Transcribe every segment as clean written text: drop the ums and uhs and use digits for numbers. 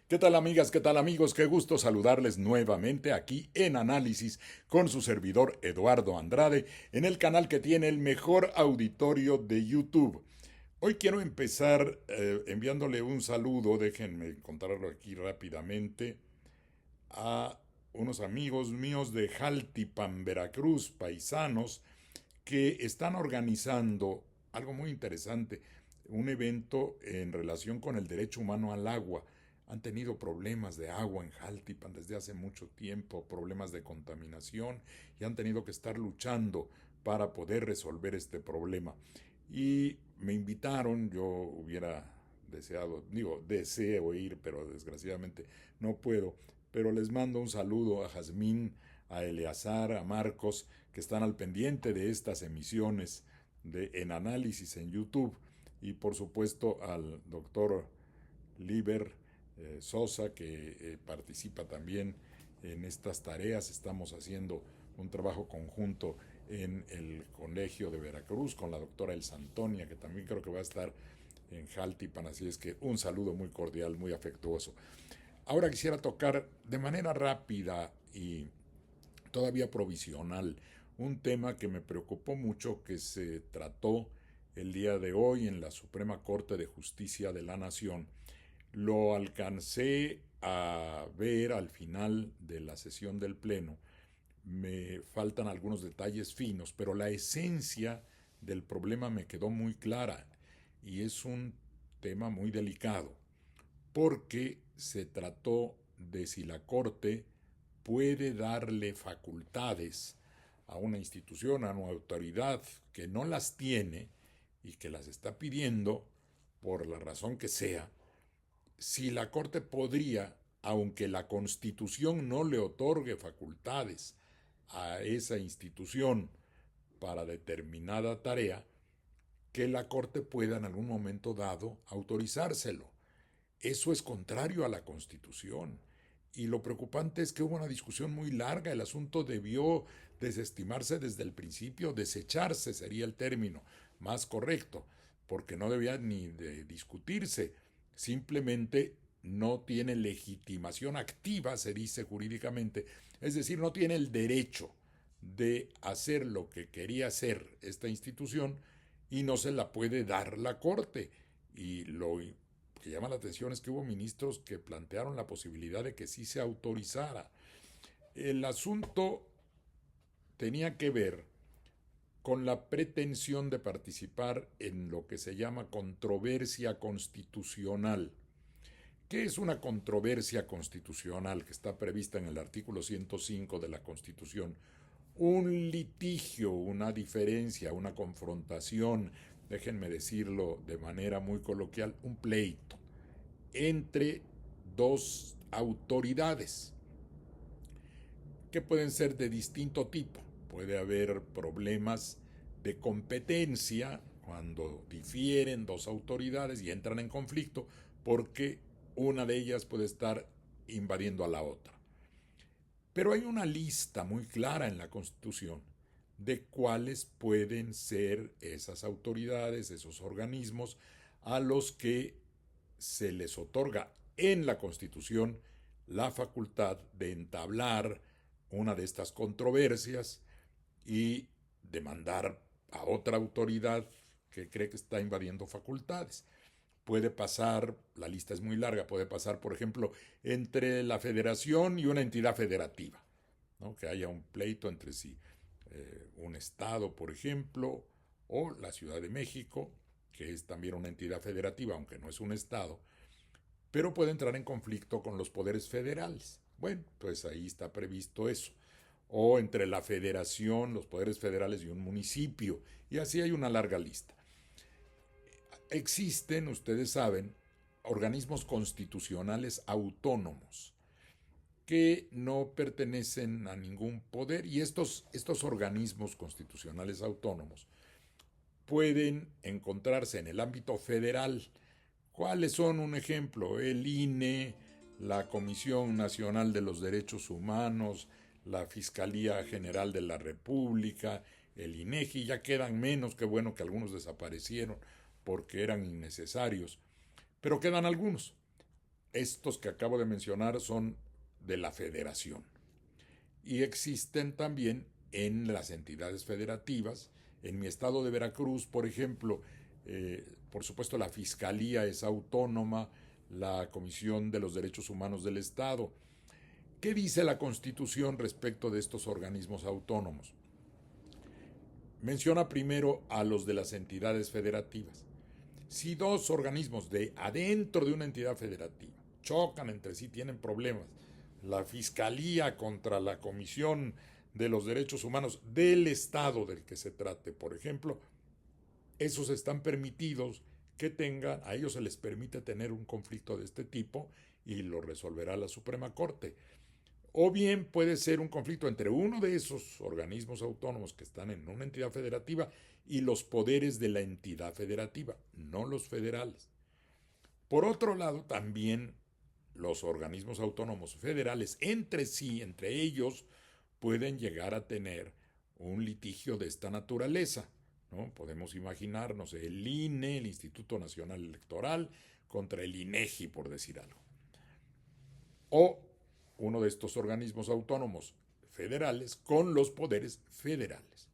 ¿Qué tal amigas? ¿Qué tal amigos? Qué gusto saludarles nuevamente aquí en Análisis con su servidor Eduardo Andrade en el canal que tiene el mejor auditorio de YouTube. Hoy quiero empezar enviándole un saludo, déjenme encontrarlo aquí rápidamente, a unos amigos míos de Jaltipan, Veracruz, paisanos, que están organizando algo muy interesante, un evento en relación con el derecho humano al agua. Han tenido problemas de agua en Jaltipan desde hace mucho tiempo, problemas de contaminación, y han tenido que estar luchando para poder resolver este problema. Y me invitaron, yo hubiera deseado, deseo ir, pero desgraciadamente no puedo. Pero les mando un saludo a Jazmín, a Eleazar, a Marcos, que están al pendiente de estas emisiones en análisis en YouTube, y por supuesto al doctor Liber Sosa, que participa también en estas tareas. Estamos haciendo un trabajo conjunto en el Colegio de Veracruz con la doctora Elsa Antonia, que también creo que va a estar en Jaltipan, así es que un saludo muy cordial, muy afectuoso. Ahora quisiera tocar de manera rápida y todavía provisional un tema que me preocupó mucho, que se trató el día de hoy en la Suprema Corte de Justicia de la Nación. Lo alcancé a ver al final de la sesión del Pleno. Me faltan algunos detalles finos, pero la esencia del problema me quedó muy clara, y es un tema muy delicado porque se trató de si la Corte puede darle facultades a una institución, a una autoridad que no las tiene y que las está pidiendo por la razón que sea, si la Corte podría, aunque la Constitución no le otorgue facultades a esa institución para determinada tarea, que la Corte pueda en algún momento dado autorizárselo. Eso es contrario a la Constitución. Y lo preocupante es que hubo una discusión muy larga. El asunto debió desestimarse desde el principio, desecharse sería el término más correcto, porque no debía ni de discutirse. Simplemente no tiene legitimación activa, se dice jurídicamente, es decir, no tiene el derecho de hacer lo que quería hacer esta institución, y no se la puede dar la Corte. Y lo que llama la atención es que hubo ministros que plantearon la posibilidad de que sí se autorizara. El asunto tenía que ver con la pretensión de participar en lo que se llama controversia constitucional. ¿Qué es una controversia constitucional que está prevista en el artículo 105 de la Constitución? Un litigio, una diferencia, una confrontación, déjenme decirlo de manera muy coloquial, un pleito entre dos autoridades que pueden ser de distinto tipo. Puede haber problemas de competencia cuando difieren dos autoridades y entran en conflicto porque una de ellas puede estar invadiendo a la otra. Pero hay una lista muy clara en la Constitución de cuáles pueden ser esas autoridades, esos organismos a los que se les otorga en la Constitución la facultad de entablar una de estas controversias y demandar a otra autoridad que cree que está invadiendo facultades. Puede pasar, la lista es muy larga, puede pasar, por ejemplo, entre la federación y una entidad federativa, ¿no? Que haya un pleito entre sí. Un estado, por ejemplo, o la Ciudad de México, que es también una entidad federativa, aunque no es un estado, pero puede entrar en conflicto con los poderes federales. Bueno, pues ahí está previsto eso. O entre la federación, los poderes federales y un municipio. Y así hay una larga lista. Existen, ustedes saben, organismos constitucionales autónomos que no pertenecen a ningún poder, y estos organismos constitucionales autónomos pueden encontrarse en el ámbito federal. ¿Cuáles son un ejemplo? El INE, la Comisión Nacional de los Derechos Humanos, la Fiscalía General de la República, el INEGI. Ya quedan menos, qué bueno que algunos desaparecieron porque eran innecesarios, pero quedan algunos. Estos que acabo de mencionar son de la federación. Y existen también en las entidades federativas. En mi estado de Veracruz, por ejemplo, por supuesto la Fiscalía es autónoma, la Comisión de los Derechos Humanos del Estado. ¿Qué dice la Constitución respecto de estos organismos autónomos? Menciona primero a los de las entidades federativas. Si dos organismos de adentro de una entidad federativa chocan entre sí, tienen problemas, la Fiscalía contra la Comisión de los Derechos Humanos del Estado del que se trate, por ejemplo, esos están permitidos que tengan, a ellos se les permite tener un conflicto de este tipo y lo resolverá la Suprema Corte. O bien puede ser un conflicto entre uno de esos organismos autónomos que están en una entidad federativa y los poderes de la entidad federativa, no los federales. Por otro lado, también los organismos autónomos federales entre sí, entre ellos, pueden llegar a tener un litigio de esta naturaleza, ¿no? Podemos imaginarnos el INE, el Instituto Nacional Electoral, contra el INEGI, por decir algo. O uno de estos organismos autónomos federales con los poderes federales.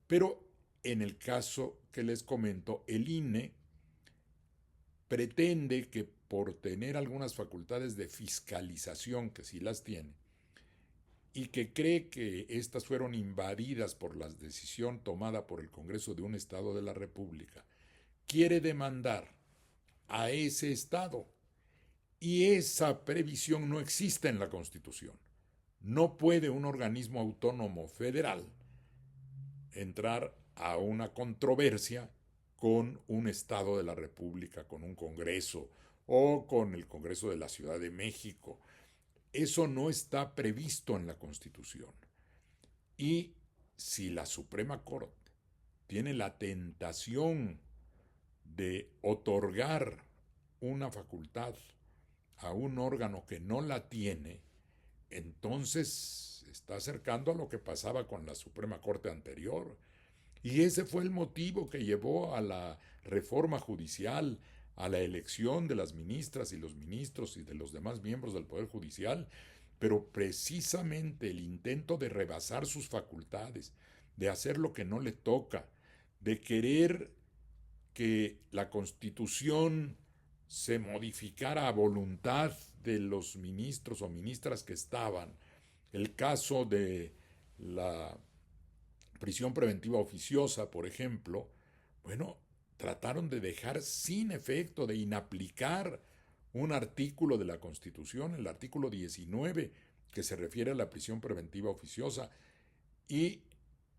Pero en el caso que les comento, el INE pretende que por tener algunas facultades de fiscalización, que sí las tiene, y que cree que estas fueron invadidas por la decisión tomada por el Congreso de un Estado de la República, quiere demandar a ese Estado. Y esa previsión no existe en la Constitución. No puede un organismo autónomo federal entrar a una controversia con un Estado de la República, con un Congreso o con el Congreso de la Ciudad de México. Eso no está previsto en la Constitución. Y si la Suprema Corte tiene la tentación de otorgar una facultad a un órgano que no la tiene, entonces se está acercando a lo que pasaba con la Suprema Corte anterior. Y ese fue el motivo que llevó a la reforma judicial, a la elección de las ministras y los ministros y de los demás miembros del Poder Judicial, pero precisamente el intento de rebasar sus facultades, de hacer lo que no le toca, de querer que la Constitución se modificara a voluntad de los ministros o ministras que estaban. El caso de la prisión preventiva oficiosa, por ejemplo, bueno, trataron de dejar sin efecto, de inaplicar un artículo de la Constitución, el artículo 19, que se refiere a la prisión preventiva oficiosa. Y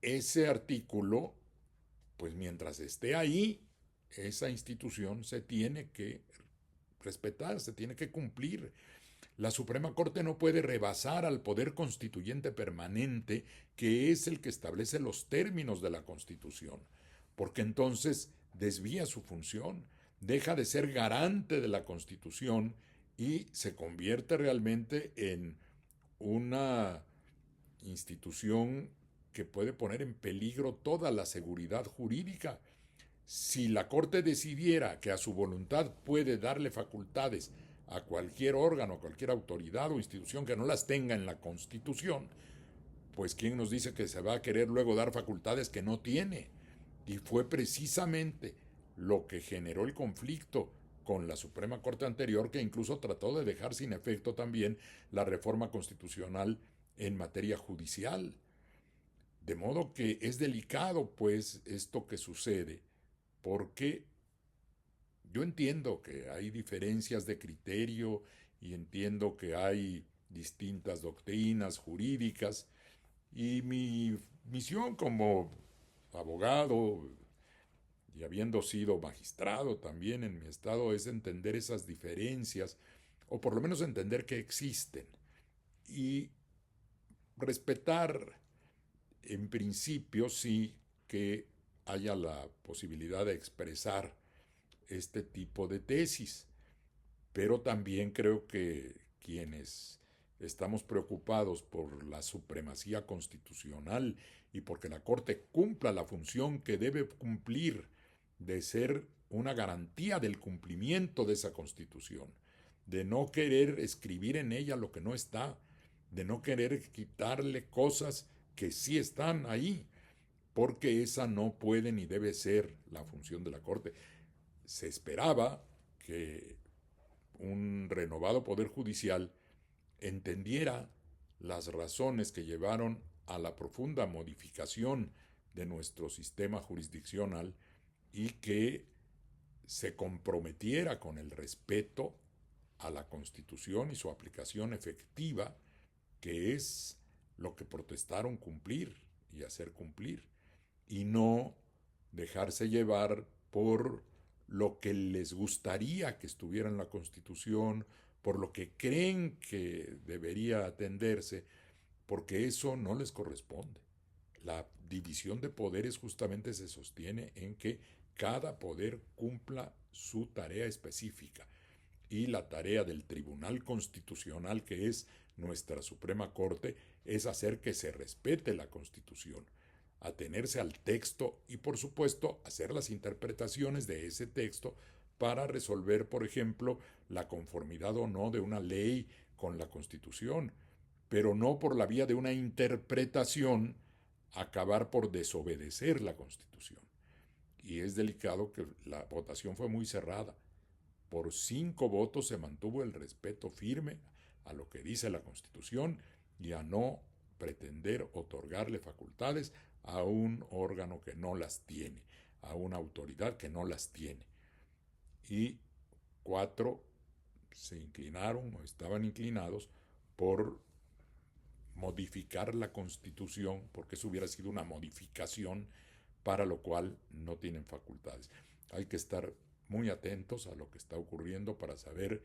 ese artículo, pues mientras esté ahí, esa institución se tiene que respetar, se tiene que cumplir. La Suprema Corte no puede rebasar al poder constituyente permanente, que es el que establece los términos de la Constitución, porque entonces desvía su función, deja de ser garante de la Constitución y se convierte realmente en una institución que puede poner en peligro toda la seguridad jurídica. Si la Corte decidiera que a su voluntad puede darle facultades a cualquier órgano, a cualquier autoridad o institución que no las tenga en la Constitución, pues ¿quién nos dice que se va a querer luego dar facultades que no tiene? Y fue precisamente lo que generó el conflicto con la Suprema Corte anterior, que incluso trató de dejar sin efecto también la reforma constitucional en materia judicial. De modo que es delicado, pues, esto que sucede, porque yo entiendo que hay diferencias de criterio y entiendo que hay distintas doctrinas jurídicas, y mi misión como abogado y habiendo sido magistrado también en mi estado es entender esas diferencias, o por lo menos entender que existen, y respetar en principio sí que haya la posibilidad de expresar este tipo de tesis, pero también creo que quienes estamos preocupados por la supremacía constitucional y porque la Corte cumpla la función que debe cumplir de ser una garantía del cumplimiento de esa Constitución, de no querer escribir en ella lo que no está, de no querer quitarle cosas que sí están ahí, porque esa no puede ni debe ser la función de la Corte. Se esperaba que un renovado Poder Judicial entendiera las razones que llevaron a la profunda modificación de nuestro sistema jurisdiccional y que se comprometiera con el respeto a la Constitución y su aplicación efectiva, que es lo que protestaron cumplir y hacer cumplir, y no dejarse llevar por lo que les gustaría que estuviera en la Constitución, por lo que creen que debería atenderse, porque eso no les corresponde. La división de poderes justamente se sostiene en que cada poder cumpla su tarea específica, y la tarea del Tribunal Constitucional, que es nuestra Suprema Corte, es hacer que se respete la Constitución, atenerse al texto y, por supuesto, hacer las interpretaciones de ese texto para resolver, por ejemplo, la conformidad o no de una ley con la Constitución, pero no por la vía de una interpretación acabar por desobedecer la Constitución. Y es delicado que la votación fue muy cerrada. Por 5 votos se mantuvo el respeto firme a lo que dice la Constitución y a no pretender otorgarle facultades a un órgano que no las tiene, a una autoridad que no las tiene. Y 4 se inclinaron o estaban inclinados por modificar la Constitución, porque eso hubiera sido una modificación para lo cual no tienen facultades. Hay que estar muy atentos a lo que está ocurriendo para saber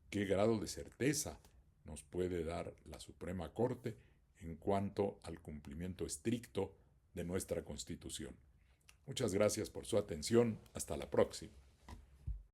qué grado de certeza nos puede dar la Suprema Corte en cuanto al cumplimiento estricto de nuestra Constitución. Muchas gracias por su atención. Hasta la próxima.